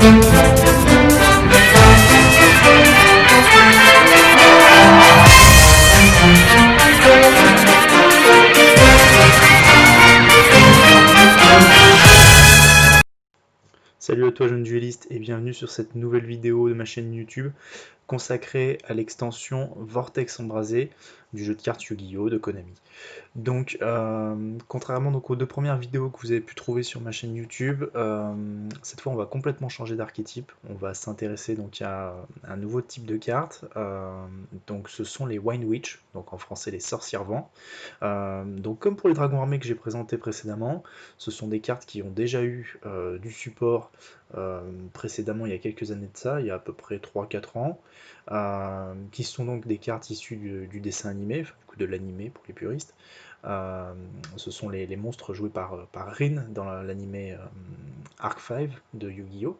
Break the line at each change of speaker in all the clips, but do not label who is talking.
Salut à toi jeune dueliste et bienvenue sur cette nouvelle vidéo de ma chaîne YouTube consacrée à l'extension Vortex Embrasé du jeu de cartes Yu-Gi-Oh de Konami. Donc, contrairement donc, aux deux premières vidéos que vous avez pu trouver sur ma chaîne YouTube, cette fois on va complètement changer d'archétype. On va s'intéresser donc à un nouveau type de carte. Donc ce sont les Wind Witch, donc en français les sorcières vents. Donc comme pour les dragons armés que j'ai présenté précédemment, ce sont des cartes qui ont déjà eu du support précédemment il y a quelques années de ça, il y a à peu près 3-4 ans, qui sont donc des cartes issues du dessin animé, enfin, du coup de l'animé pour les puristes. Ce sont les monstres joués par Rin dans l'animé Arc 5 de Yu-Gi-Oh!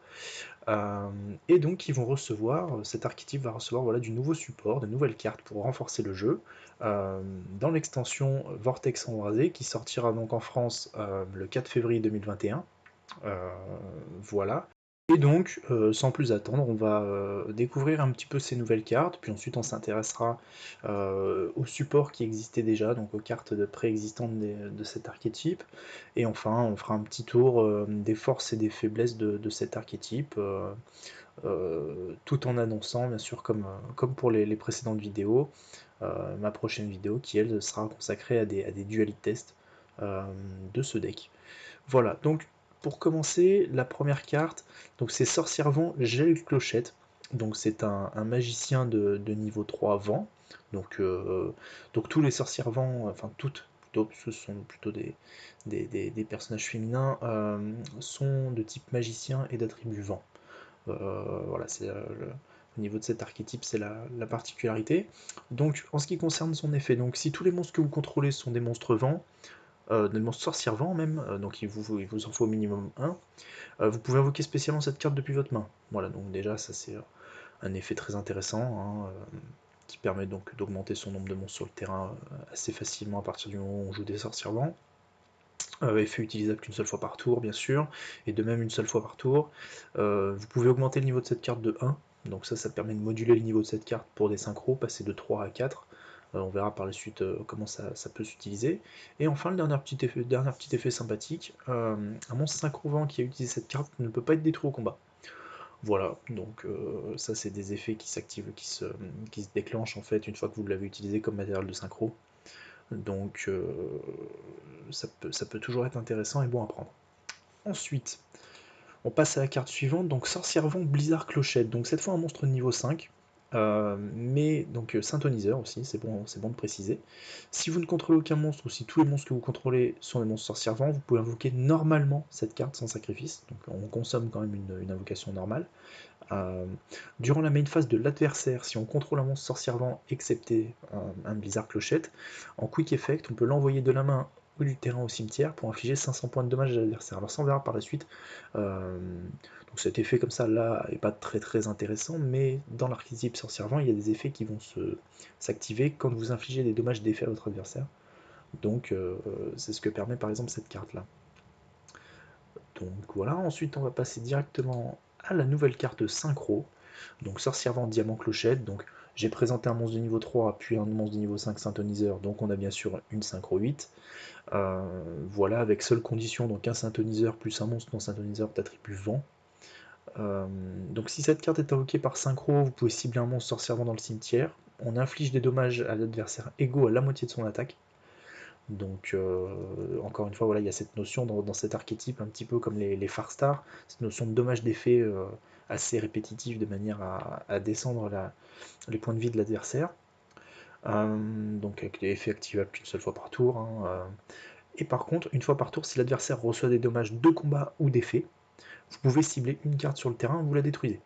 Et donc ils vont recevoir, cet archétype va recevoir voilà, du nouveau support, de nouvelles cartes pour renforcer le jeu, dans l'extension Vortex Embrasé qui sortira donc en France le 4 février 2021. Voilà. Et donc, sans plus attendre, on va découvrir un petit peu ces nouvelles cartes, puis ensuite on s'intéressera au support qui existait déjà, donc aux cartes préexistantes de cet archétype, et enfin on fera un petit tour des forces et des faiblesses de cet archétype, tout en annonçant, bien sûr, comme pour les précédentes vidéos, ma prochaine vidéo qui elle sera consacrée à des duality tests de ce deck. Voilà, donc pour commencer, la première carte, donc c'est Sorcière Vent Gel Clochette. Donc c'est un magicien de niveau 3 vent. Donc tous les sorcières vent, enfin toutes, plutôt, ce sont plutôt des personnages féminins, sont de type magicien et d'attribut vent. Voilà, c'est au niveau de cet archétype, c'est la particularité. Donc en ce qui concerne son effet, donc si tous les monstres que vous contrôlez sont des monstres vent, des monstres sorcières vent même, donc il vous en faut au minimum un. Vous pouvez invoquer spécialement cette carte depuis votre main. Voilà, donc déjà ça c'est un effet très intéressant, hein, qui permet donc d'augmenter son nombre de monstres sur le terrain assez facilement à partir du moment où on joue des sorcières vent. Effet utilisable qu'une seule fois par tour bien sûr, et de même une seule fois par tour. Vous pouvez augmenter le niveau de cette carte de 1, donc ça permet de moduler le niveau de cette carte pour des synchros, passer de 3 à 4. On verra par la suite comment ça peut s'utiliser. Et enfin, le dernier petit effet sympathique, un monstre synchro-vent qui a utilisé cette carte ne peut pas être détruit au combat. Voilà, donc ça c'est des effets qui s'activent, qui se déclenchent en fait une fois que vous l'avez utilisé comme matériel de synchro. Donc ça peut toujours être intéressant et bon à prendre. Ensuite, on passe à la carte suivante, donc Sorcière Vent Blizzard Clochette. Donc cette fois un monstre de niveau 5, mais donc synthoniseur aussi, c'est bon de préciser. Si vous ne contrôlez aucun monstre, ou si tous les monstres que vous contrôlez sont des monstres Sorcière Vent, vous pouvez invoquer normalement cette carte sans sacrifice, donc on consomme quand même une invocation normale. Durant la main phase de l'adversaire, si on contrôle un monstre Sorcière Vent, excepté un Blizzard Clochette, en quick effect, on peut l'envoyer de la main ou du terrain au cimetière pour infliger 500 points de dommage à l'adversaire. Alors ça on verra par la suite. Donc cet effet comme ça là est pas très intéressant, mais dans l'archétype Sorcière Vent, il y a des effets qui vont s'activer quand vous infligez des dommages d'effet à votre adversaire. Donc c'est ce que permet par exemple cette carte là. Donc voilà, ensuite on va passer directement à la nouvelle carte synchro, donc Sorcière Vent Diamant Clochette. Donc j'ai présenté un monstre de niveau 3 puis un monstre de niveau 5 synthoniseur, donc on a bien sûr une synchro 8. Voilà, avec seule condition, donc un synthoniseur plus un monstre non synthoniseur d'attribut vent. Donc si cette carte est invoquée par synchro, vous pouvez cibler un monstre Sorcière Vent dans le cimetière, on inflige des dommages à l'adversaire égaux à la moitié de son attaque. Donc encore une fois, voilà, il y a cette notion dans cet archétype, un petit peu comme les Farstar, cette notion de dommage d'effet assez répétitive de manière à descendre les points de vie de l'adversaire. Donc avec des effets activables qu'une seule fois par tour. Hein. Et par contre, une fois par tour, si l'adversaire reçoit des dommages de combat ou d'effet, vous pouvez cibler une carte sur le terrain, vous la détruisez.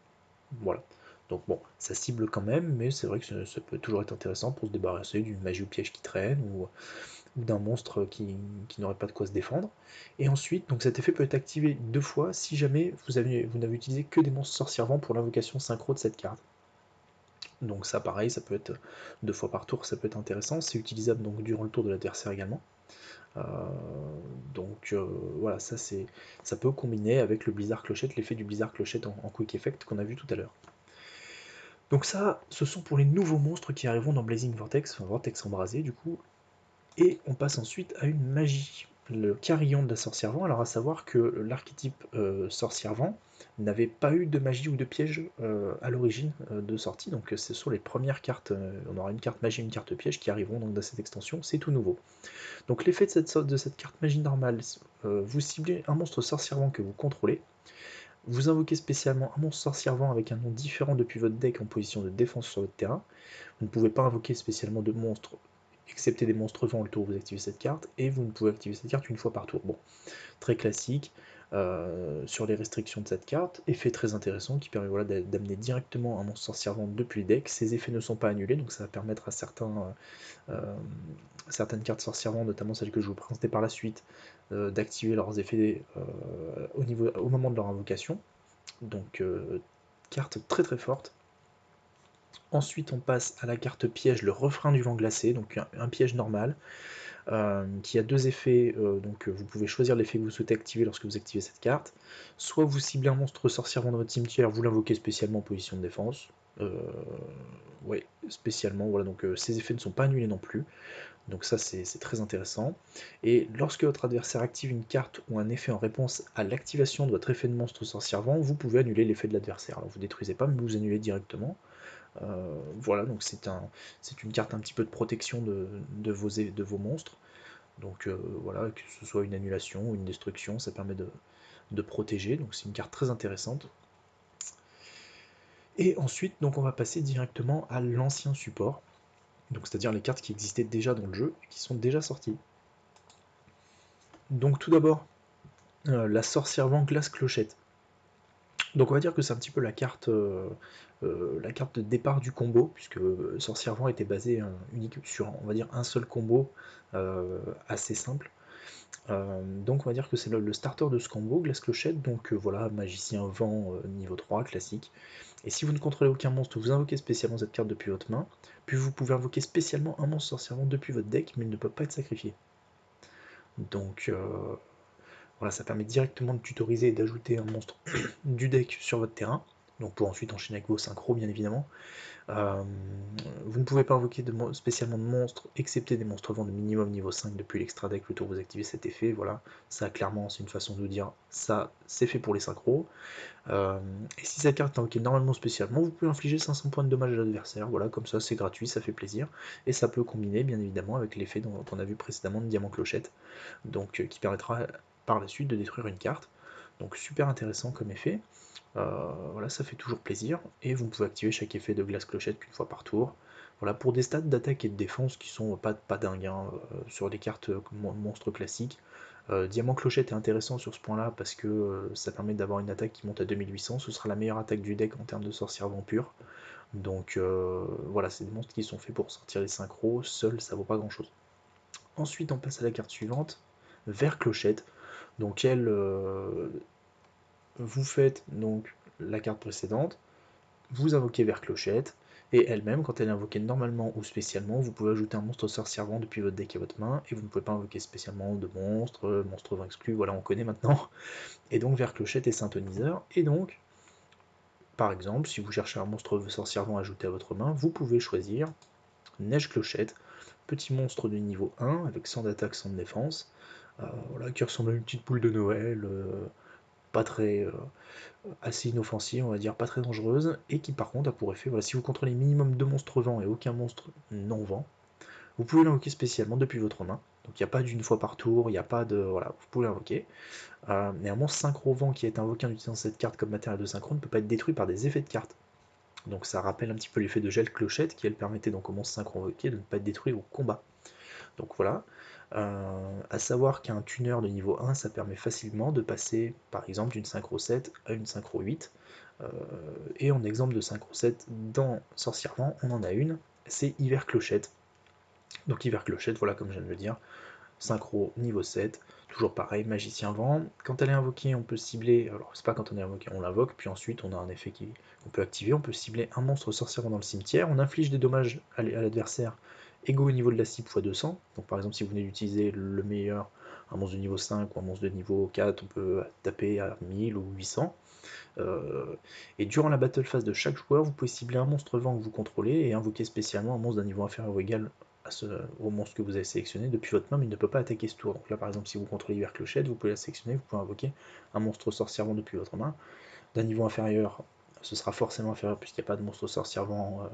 Voilà. Donc bon, ça cible quand même, mais c'est vrai que ça peut toujours être intéressant pour se débarrasser d'une magie ou piège qui traîne, ou d'un monstre qui n'aurait pas de quoi se défendre. Et ensuite, donc cet effet peut être activé 2 fois si jamais vous n'avez utilisé que des monstres sorcières vent pour l'invocation synchro de cette carte. Donc ça pareil, ça peut être 2 fois par tour, ça peut être intéressant, c'est utilisable donc durant le tour de l'adversaire également. Euh, voilà, ça peut combiner avec le Blizzard Clochette, l'effet du Blizzard Clochette en Quick Effect qu'on a vu tout à l'heure. Donc ça, ce sont pour les nouveaux monstres qui arriveront dans Blazing Vortex, enfin Vortex embrasé du coup, et on passe ensuite à une magie, le carillon de la sorcière vent. Alors à savoir que l'archétype sorcière vent n'avait pas eu de magie ou de piège à l'origine de sortie, donc ce sont les premières cartes, on aura une carte magie et une carte piège qui arriveront donc dans cette extension, c'est tout nouveau. Donc l'effet de cette carte magie normale, vous ciblez un monstre sorcière vent que vous contrôlez, vous invoquez spécialement un monstre sorcière vent avec un nom différent depuis votre deck en position de défense sur votre terrain, vous ne pouvez pas invoquer spécialement de monstres excepté des monstres vents le tour où vous activez cette carte, et vous ne pouvez activer cette carte une fois par tour. Bon, très classique sur les restrictions de cette carte, effet très intéressant qui permet voilà, d'amener directement un monstre sorcière vent depuis le deck. Ces effets ne sont pas annulés, donc ça va permettre à certaines cartes sorcière vent, notamment celles que je vous présenterai par la suite, d'activer leurs effets au moment de leur invocation. Donc carte très très forte. Ensuite, on passe à la carte piège, le refrain du vent glacé, donc un piège normal, qui a deux effets. Donc, vous pouvez choisir l'effet que vous souhaitez activer lorsque vous activez cette carte. Soit vous ciblez un monstre sorcière vent dans votre cimetière, vous l'invoquez spécialement en position de défense. Ouais, spécialement, voilà, donc ces effets ne sont pas annulés non plus. Donc ça, c'est très intéressant. Et lorsque votre adversaire active une carte ou un effet en réponse à l'activation de votre effet de monstre sorcière vent, vous pouvez annuler l'effet de l'adversaire. Alors vous détruisez pas, mais vous annulez directement. Voilà, donc c'est une carte un petit peu de protection de vos monstres. Donc voilà, que ce soit une annulation ou une destruction, ça permet de protéger. Donc c'est une carte très intéressante. Et ensuite, donc on va passer directement à l'ancien support. Donc c'est-à-dire les cartes qui existaient déjà dans le jeu et qui sont déjà sorties. Donc tout d'abord, la sorcière vent glace clochette. Donc on va dire que c'est un petit peu la carte de départ du combo, puisque Sorcière Vent était basé unique sur, on va dire, un seul combo assez simple. Donc on va dire que c'est le starter de ce combo, Glace Clochette, donc voilà, Magicien Vent niveau 3, classique. Et si vous ne contrôlez aucun monstre, vous invoquez spécialement cette carte depuis votre main, puis vous pouvez invoquer spécialement un monstre Sorcière Vent depuis votre deck, mais il ne peut pas être sacrifié. Donc voilà, ça permet directement de tutoriser et d'ajouter un monstre du deck sur votre terrain, donc pour ensuite enchaîner avec vos synchros bien évidemment. Vous ne pouvez pas invoquer spécialement de monstres, excepté des monstres vents de minimum niveau 5 depuis l'extra deck le tour où vous activez cet effet, voilà. Ça clairement c'est une façon de dire, ça c'est fait pour les synchros. Et si cette carte est invoquée normalement spécialement, vous pouvez infliger 500 points de dommage à l'adversaire, voilà, comme ça c'est gratuit, ça fait plaisir. Et ça peut combiner bien évidemment avec l'effet qu'on a vu précédemment de Diamant Clochette, donc qui permettra par la suite de détruire une carte. Donc super intéressant comme effet. Voilà, ça fait toujours plaisir. Et vous pouvez activer chaque effet de glace clochette qu'une fois par tour. Voilà, pour des stats d'attaque et de défense qui sont pas dingues hein, sur des cartes monstres classiques. Diamant clochette est intéressant sur ce point-là parce que ça permet d'avoir une attaque qui monte à 2800. Ce sera la meilleure attaque du deck en termes de sorcière vampire. Donc voilà, c'est des monstres qui sont faits pour sortir les synchros. Seul, ça vaut pas grand-chose. Ensuite, on passe à la carte suivante, Vert clochette. Donc elle, vous faites donc la carte précédente, vous invoquez Vert clochette, et elle-même, quand elle est invoquée normalement ou spécialement, vous pouvez ajouter un monstre sorcière vent depuis votre deck à votre main, et vous ne pouvez pas invoquer spécialement de monstres, monstre vent exclu, voilà, on connaît maintenant. Et donc Vert clochette est synthoniseur, et donc, par exemple, si vous cherchez un monstre sorcière vent ajouté à votre main, vous pouvez choisir Neige clochette, petit monstre de niveau 1, avec 100 d'attaque, 100 de défense, voilà, qui ressemble à une petite boule de Noël, pas très assez inoffensive, on va dire, pas très dangereuse, et qui par contre a pour effet, voilà, si vous contrôlez minimum 2 monstres vent et aucun monstre non vent, vous pouvez l'invoquer spécialement depuis votre main. Donc il n'y a pas d'une fois par tour, il n'y a pas de. Voilà, vous pouvez l'invoquer. Mais un monstre synchro vent qui est invoqué en utilisant cette carte comme matériel de synchro ne peut pas être détruit par des effets de carte. Donc ça rappelle un petit peu l'effet de gel clochette qui elle permettait donc au monstre synchro invoqué de ne pas être détruit au combat. Donc voilà. À savoir qu'un tuner de niveau 1, ça permet facilement de passer par exemple d'une synchro 7 à une synchro 8. Et en exemple de synchro 7 dans Sorcière Vent, on en a une, c'est Hiver Clochette. Donc Hiver Clochette, voilà comme je viens de le dire, synchro niveau 7, toujours pareil, Magicien Vent. Quand elle est invoquée, on peut cibler, alors c'est pas quand on est invoqué, on l'invoque, puis ensuite on a un effet qu'on peut activer, on peut cibler un monstre Sorcière Vent dans le cimetière, on inflige des dommages à l'adversaire égaux au niveau de la cible x 200. Donc par exemple si vous venez d'utiliser le meilleur, un monstre de niveau 5 ou un monstre de niveau 4, on peut taper à 1000 ou 800. Et durant la battle phase de chaque joueur, vous pouvez cibler un monstre vent que vous contrôlez et invoquer spécialement un monstre d'un niveau inférieur ou égal au monstre que vous avez sélectionné depuis votre main, mais il ne peut pas attaquer ce tour. Donc là par exemple si vous contrôlez Hiver Clochette, vous pouvez la sélectionner, vous pouvez invoquer un monstre sorcier vent depuis votre main. D'un niveau inférieur, ce sera forcément inférieur puisqu'il n'y a pas de monstre sorcier vent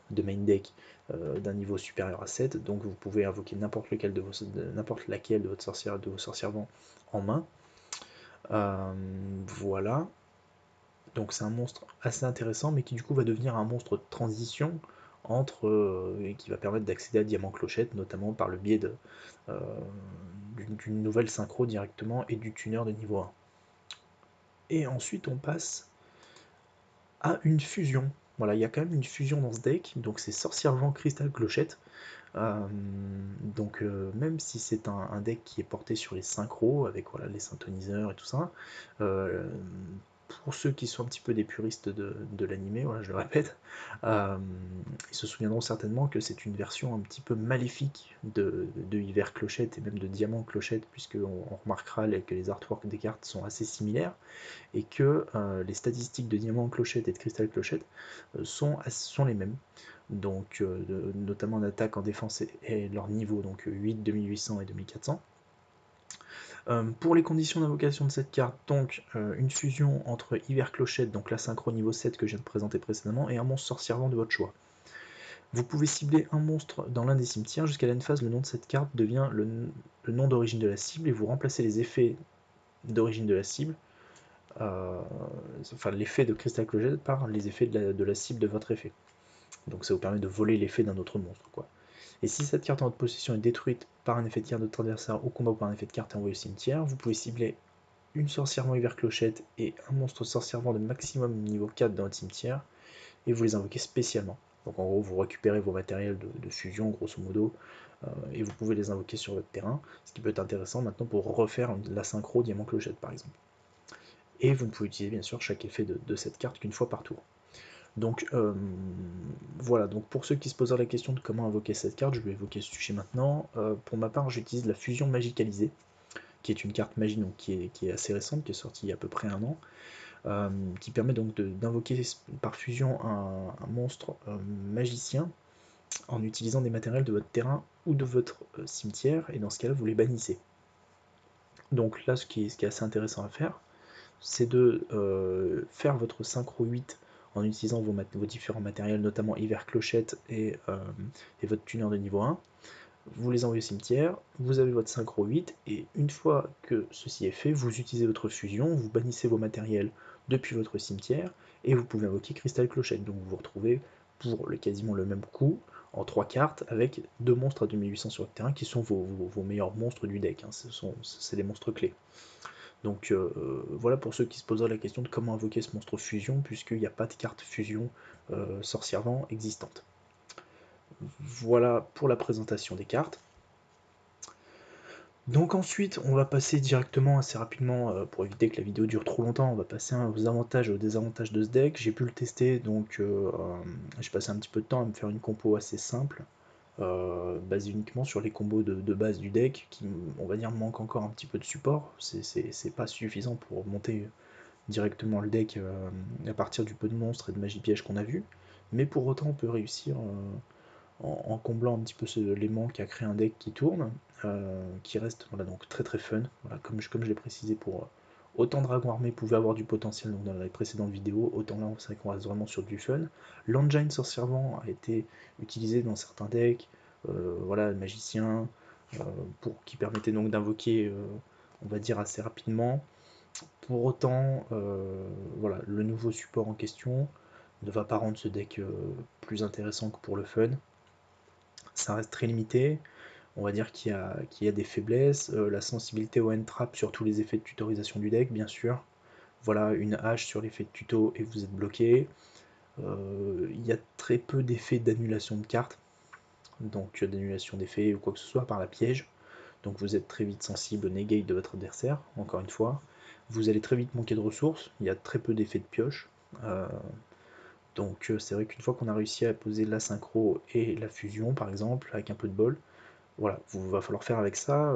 de main deck d'un niveau supérieur à 7, donc vous pouvez invoquer n'importe laquelle de votre sorcière de vos sorcières vent en main. Voilà. Donc c'est un monstre assez intéressant, mais qui du coup va devenir un monstre de transition et qui va permettre d'accéder à Diamant Clochette, notamment par le biais d'une nouvelle synchro directement et du tuner de niveau 1. Et ensuite on passe à une fusion. Voilà, il y a quand même une fusion dans ce deck, donc c'est Sorcière Vent Cristal Clochette. Même si c'est un deck qui est porté sur les synchros, avec voilà, les synthoniseurs et tout ça, pour ceux qui sont un petit peu des puristes de l'animé, voilà, je le répète, ils se souviendront certainement que c'est une version un petit peu maléfique de Hiver Clochette et même de Diamant Clochette, puisqu'on remarquera que les artworks des cartes sont assez similaires, et que les statistiques de Diamant Clochette et de Cristal Clochette sont les mêmes. Donc notamment en attaque, en défense et leur niveau, donc 8, 2800 et 2400. Pour les conditions d'invocation de cette carte, donc une fusion entre Hiver Clochette, donc la synchro niveau 7 que je viens de présenter précédemment, et un monstre sorcier vent de votre choix. Vous pouvez cibler un monstre dans l'un des cimetières, jusqu'à la phase, le nom de cette carte devient le nom d'origine de la cible, et vous remplacez les effets d'origine de la cible, enfin l'effet de Crystal Clochette par les effets de la cible de votre effet. Donc ça vous permet de voler l'effet d'un autre monstre, quoi. Et si cette carte en votre possession est détruite par un effet de carte de votre adversaire au combat ou par un effet de carte et envoyée au cimetière, vous pouvez cibler une sorcière vent Hiver Clochette et un monstre sorcière vent de maximum niveau 4 dans votre cimetière, et vous les invoquez spécialement. Donc en gros, vous récupérez vos matériels de fusion, grosso modo, et vous pouvez les invoquer sur votre terrain, ce qui peut être intéressant maintenant pour refaire la synchro Diamant Clochette par exemple. Et vous ne pouvez utiliser bien sûr chaque effet de cette carte qu'une fois par tour. Donc voilà, donc pour ceux qui se posent la question de comment invoquer cette carte, je vais évoquer ce sujet maintenant. Pour ma part, j'utilise la fusion magicalisée, qui est une carte magie donc, qui est assez récente, qui est sortie il y a à peu près un an, qui permet donc d'invoquer par fusion un monstre magicien en utilisant des matériels de votre terrain ou de votre cimetière, et dans ce cas-là, vous les bannissez. Donc là, ce qui est assez intéressant à faire, c'est de faire votre synchro 8 en utilisant vos différents matériels, notamment Hiver Clochette et votre tuner de niveau 1. Vous les envoyez au cimetière, vous avez votre synchro 8, et une fois que ceci est fait, vous utilisez votre fusion, vous bannissez vos matériels depuis votre cimetière, et vous pouvez invoquer Crystal Clochette. Donc vous vous retrouvez pour quasiment le même coup, en 3 cartes, avec 2 monstres à 2800 sur votre terrain, qui sont vos meilleurs monstres du deck, hein. C'est les monstres clés. Donc voilà pour ceux qui se poseraient la question de comment invoquer ce monstre fusion, puisqu'il n'y a pas de carte fusion sorcière vent existante. Voilà pour la présentation des cartes. Donc ensuite, on va passer directement assez rapidement, pour éviter que la vidéo dure trop longtemps, on va passer aux avantages et aux désavantages de ce deck. J'ai pu le tester, donc j'ai passé un petit peu de temps à me faire une compo assez simple, basée uniquement sur les combos de base du deck, qui, on va dire, manquent encore un petit peu de support. C'est pas suffisant pour monter directement le deck à partir du peu de monstres et de magie piège qu'on a vu, mais pour autant on peut réussir en comblant un petit peu les manques à créer un deck qui tourne, qui reste voilà, donc très très fun. Voilà, comme je l'ai précisé, pour autant Dragon Armé pouvait avoir du potentiel donc, dans les précédentes vidéos, autant là c'est vrai qu'on reste vraiment sur du fun. L'Engine Sorcier Vent a été utilisé dans certains decks, voilà, magicien, qui permettait donc d'invoquer, on va dire, assez rapidement. Pour autant, voilà, le nouveau support en question ne va pas rendre ce deck plus intéressant que pour le fun. Ça reste très limité. On va dire qu'il y a des faiblesses. La sensibilité au end-trap sur tous les effets de tutorisation du deck, bien sûr. Voilà, une hache sur l'effet de tuto et vous êtes bloqué. Il y a très peu d'effets d'annulation de cartes, donc d'annulation d'effets ou quoi que ce soit par la piège. Donc vous êtes très vite sensible au negate de votre adversaire, encore une fois. Vous allez très vite manquer de ressources, il y a très peu d'effets de pioche. Donc c'est vrai qu'une fois qu'on a réussi à poser la synchro et la fusion par exemple, avec un peu de bol, voilà, vous va falloir faire avec ça,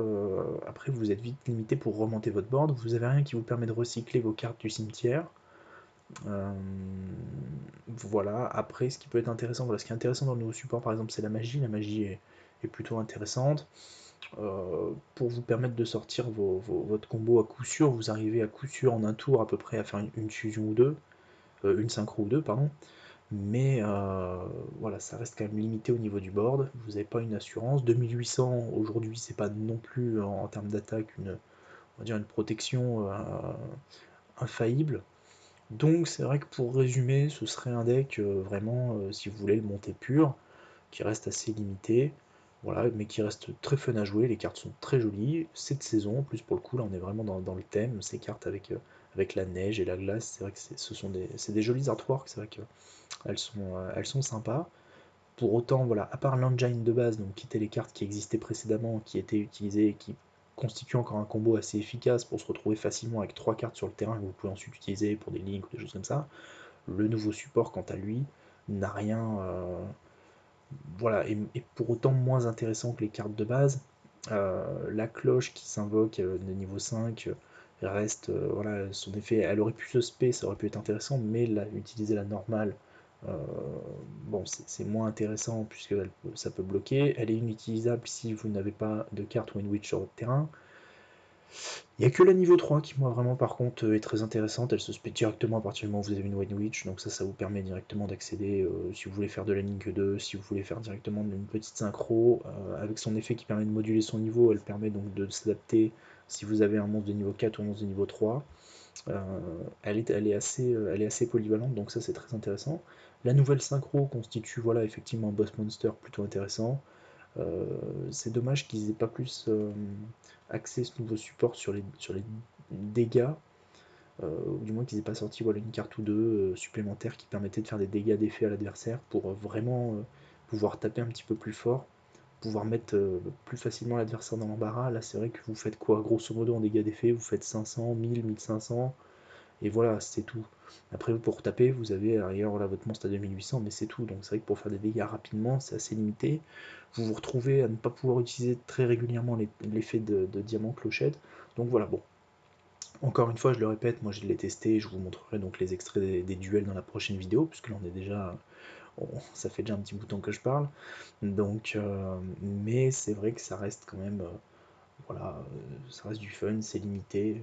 après vous êtes vite limité pour remonter votre board, vous avez rien qui vous permet de recycler vos cartes du cimetière. Voilà, après ce qui peut être intéressant, voilà, ce qui est intéressant dans le nouveau support par exemple c'est la magie est plutôt intéressante. Pour vous permettre de sortir votre combo à coup sûr, vous arrivez à coup sûr en un tour à peu près à faire une fusion ou deux, une synchro ou deux, pardon, mais voilà, ça reste quand même limité au niveau du board, vous n'avez pas une assurance. 2800 aujourd'hui, c'est pas non plus en termes d'attaque on va dire une protection infaillible. Donc c'est vrai que pour résumer, ce serait un deck vraiment, si vous voulez le monter pur, qui reste assez limité, voilà, mais qui reste très fun à jouer, les cartes sont très jolies, cette saison, en plus pour le coup, là on est vraiment dans le thème, ces cartes avec la neige et la glace, c'est vrai que c'est des jolis artworks, c'est vrai elles sont sympas. Pour autant, voilà, à part l'engine de base, donc qui étaient les cartes qui existaient précédemment, qui étaient utilisées et qui constituent encore un combo assez efficace pour se retrouver facilement avec 3 cartes sur le terrain que vous pouvez ensuite utiliser pour des links ou des choses comme ça, le nouveau support, quant à lui, n'a rien, voilà, et pour autant moins intéressant que les cartes de base. La cloche qui s'invoque de niveau 5 reste, voilà, son effet, elle aurait pu se spé, ça aurait pu être intéressant, mais là, utiliser la normale, euh, bon, c'est moins intéressant puisque ça peut bloquer. Elle est inutilisable si vous n'avez pas de carte ou une witch sur votre terrain. Il n'y a que la niveau 3 qui, moi, vraiment, par contre, est très intéressante. Elle se spé directement à partir du moment où vous avez une White Witch, donc ça vous permet directement d'accéder, si vous voulez faire de la Link 2, si vous voulez faire directement une petite synchro, avec son effet qui permet de moduler son niveau, elle permet donc de s'adapter si vous avez un monstre de niveau 4 ou un monstre de niveau 3. Elle est assez polyvalente, donc ça c'est très intéressant. La nouvelle synchro constitue, voilà, effectivement un boss monster plutôt intéressant. C'est dommage qu'ils aient pas plus axé ce nouveau support sur les dégâts, ou du moins qu'ils aient pas sorti voilà, une carte ou deux supplémentaires qui permettaient de faire des dégâts d'effet à l'adversaire pour vraiment pouvoir taper un petit peu plus fort, pouvoir mettre plus facilement l'adversaire dans l'embarras. Là c'est vrai que vous faites quoi grosso modo en dégâts d'effet, vous faites 500, 1000, 1500, et voilà, c'est tout. Après, pour taper, vous avez ailleurs voilà, votre monstre à 2800, mais c'est tout. Donc c'est vrai que pour faire des dégâts rapidement, c'est assez limité. Vous vous retrouvez à ne pas pouvoir utiliser très régulièrement l'effet de diamant clochette. Donc voilà, bon. Encore une fois, je le répète, moi je l'ai testé, je vous montrerai donc les extraits des duels dans la prochaine vidéo, puisque là on est déjà, ça fait déjà un petit bout de temps que je parle. Donc, mais c'est vrai que ça reste quand même, voilà, ça reste du fun, c'est limité.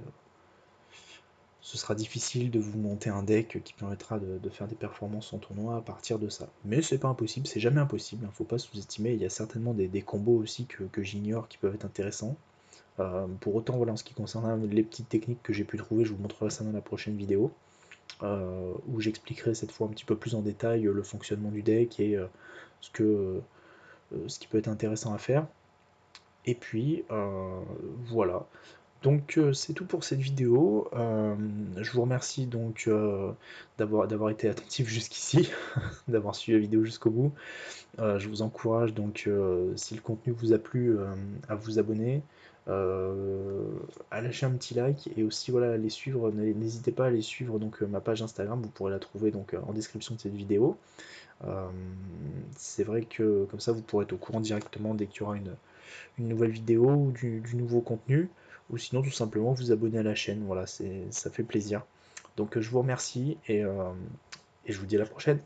Ce sera difficile de vous monter un deck qui permettra de faire des performances en tournoi à partir de ça. Mais c'est pas impossible, c'est jamais impossible, faut pas sous-estimer, il y a certainement des combos aussi que j'ignore qui peuvent être intéressants. Pour autant, voilà, en ce qui concerne les petites techniques que j'ai pu trouver, je vous montrerai ça dans la prochaine vidéo, où j'expliquerai cette fois un petit peu plus en détail le fonctionnement du deck et ce qui peut être intéressant à faire. Et puis, voilà. Donc c'est tout pour cette vidéo. Je vous remercie donc d'avoir été attentif jusqu'ici, d'avoir suivi la vidéo jusqu'au bout. Je vous encourage donc, si le contenu vous a plu, à vous abonner, à lâcher un petit like et aussi voilà à les suivre. N'hésitez pas à les suivre donc ma page Instagram, vous pourrez la trouver donc en description de cette vidéo. Euh, c'est vrai que comme ça vous pourrez être au courant directement dès qu'il y aura une nouvelle vidéo ou du nouveau contenu, ou sinon tout simplement vous abonner à la chaîne, voilà, ça fait plaisir. Donc je vous remercie et je vous dis à la prochaine.